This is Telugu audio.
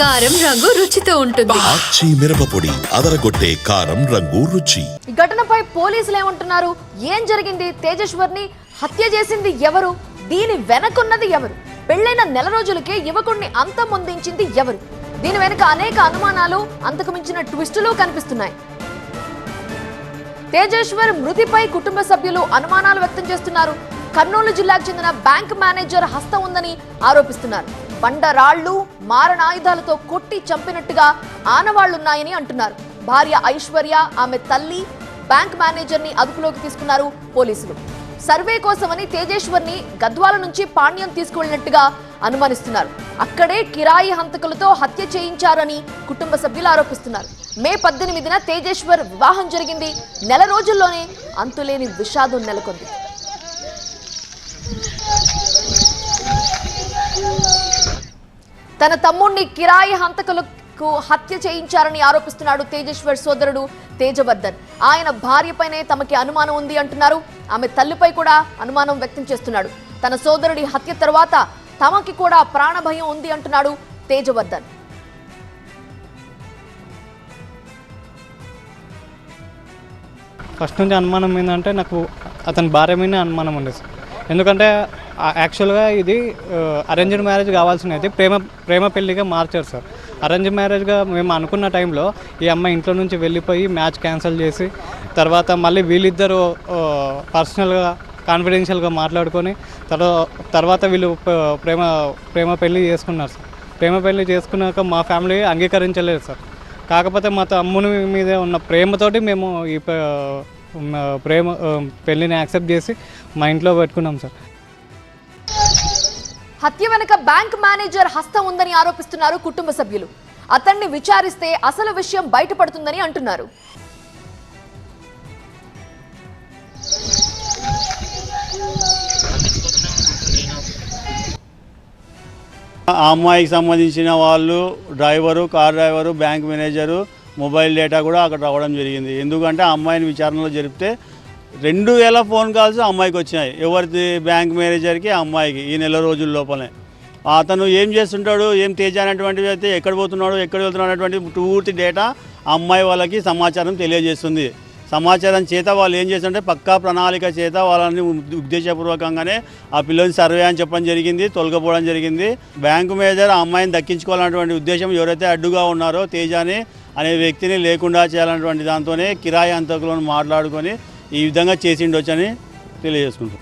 కారం రంగు రుచితో ఉంటుంది. ఆచి మిరపపొడి అదరగొట్టే కారం రంగు రుచి. ఈ ఘటనపై పోలీసులు ఏమంటున్నారు? ఏం జరిగింది? తేజేశ్వర్ని హత్య చేసింది ఎవరు? దీని వెనకున్నది ఎవరు? పెళ్లైన నెల రోజులకే యువకుడిని అంతమొందించింది ఎవరు? దీని వెనుక అనేక అనుమానాలు, అంతకు మించిన ట్విస్టులు కనిపిస్తున్నాయి. తేజేశ్వర్ మృతిపై కుటుంబ సభ్యులు అనుమానాలు వ్యక్తం చేస్తున్నారు. కర్నూలు జిల్లాకు చెందిన బ్యాంక్ మేనేజర్ హస్తం ఉందని ఆరోపిస్తున్నారు. బండరాళ్లు, మారణాయుధాలతో కొట్టి చంపినట్టుగా ఆనవాళ్లున్నాయని అంటున్నారు. భార్య ఐశ్వర్య, ఆమె తల్లి, బ్యాంక్ మేనేజర్ ని అదుపులోకి తీసుకున్నారు పోలీసులు. సర్వే కోసమని తేజేశ్వర్ని గద్వాల నుంచి పాణ్యం తీసుకువెళ్లినట్టుగా అనుమానిస్తున్నారు. అక్కడే కిరాయి హంతకులతో హత్య చేయించారని కుటుంబ సభ్యులు ఆరోపిస్తున్నారు. మే 18న తేజేశ్వర్ వివాహం జరిగింది. నెల రోజుల్లోనే అంతులేని విషాదం నెలకొంది. తన తమ్ముడిని కిరాయి హంతకులకు హత్య చేయించారని ఆరోపిస్తున్నాడు తేజేశ్వర్ సోదరుడు తేజవర్ధన్. ఆయన భార్యపైనే తమకి అనుమానం ఉంది అంటున్నారు. ఆమె తల్లిపై కూడా అనుమానం వ్యక్తం చేస్తున్నాడు. తన సోదరుడి హత్య తర్వాత తమకి కూడా ప్రాణభయం ఉంది అంటున్నాడు తేజవర్ధన్. ఫస్ట్ నుంచి అనుమానం ఏంటంటే నాకు అతని భార్య మీదనే అనుమానం ఉండేది. ఎందుకంటే యాక్చువల్గా ఇది అరేంజ్డ్ మ్యారేజ్ కావాల్సినది ప్రేమ పెళ్లిగా మార్చారు సార్. అరేంజ్ మ్యారేజ్గా మేము అనుకున్న టైంలో ఈ అమ్మాయి ఇంట్లో నుంచి వెళ్ళిపోయి మ్యాచ్ క్యాన్సిల్ చేసి తర్వాత మళ్ళీ వీళ్ళిద్దరూ పర్సనల్గా కాన్ఫిడెన్షియల్గా మాట్లాడుకొని తర్వాత వీళ్ళు ప్రేమ పెళ్లి చేసుకున్నారు సార్. ప్రేమ పెళ్లి చేసుకున్నాక మా ఫ్యామిలీ అంగీకరించలేదు సార్. కాకపోతే మా తమ్ముని మీదే ఉన్న ప్రేమతోటి మేము ఈ పెళ్లిని యాక్సెప్ట్ చేసి మా ఇంట్లో పెట్టుకున్నాం సార్. హత్య వెనుక బ్యాంక్ మేనేజర్ హస్తం ఉందని ఆరోపిస్తున్నారు కుటుంబ సభ్యులు. అతన్ని విచారిస్తే అసలు విషయం బయటపడుతుందని అంటున్నారు. ఆ అమ్మాయికి సంబంధించిన వాళ్ళు driver, car driver, bank manager, mobile data కూడా అక్కడ రావడం జరిగింది. ఎందుకంటే ఆ అమ్మాయిని విచారణలో జరిపితే 2000 ఫోన్ కాల్స్ అమ్మాయికి వచ్చినాయి. ఎవరిది? బ్యాంక్ మేనేజర్కి, అమ్మాయికి ఈ నెల రోజుల లోపలే. అతను ఏం చేస్తుంటాడు, ఏం తేజ అనేటువంటివి అయితే ఎక్కడ పోతున్నాడు, ఎక్కడ వెళ్తున్నాడు అనేటువంటి పూర్తి డేటా అమ్మాయి వాళ్ళకి సమాచారం తెలియజేస్తుంది. సమాచారం చేత వాళ్ళు ఏం చేస్తుంటే పక్కా ప్రణాళిక చేత వాళ్ళని ఉద్దేశపూర్వకంగానే ఆ పిల్లల్ని సర్వే అని చెప్పడం జరిగింది, తొలగపోవడం జరిగింది. బ్యాంకు మేనేజర్ ఆ అమ్మాయిని దక్కించుకోవాలన్నటువంటి ఉద్దేశం ఎవరైతే అడ్డుగా ఉన్నారో తేజాని అనే వ్యక్తిని లేకుండా చేయాలన్నటువంటి దాంతోనే కిరాయి హంతకులను మాట్లాడుకొని ఈ విధంగా చేసిండొచ్చని తెలియజేసుకుంటాం.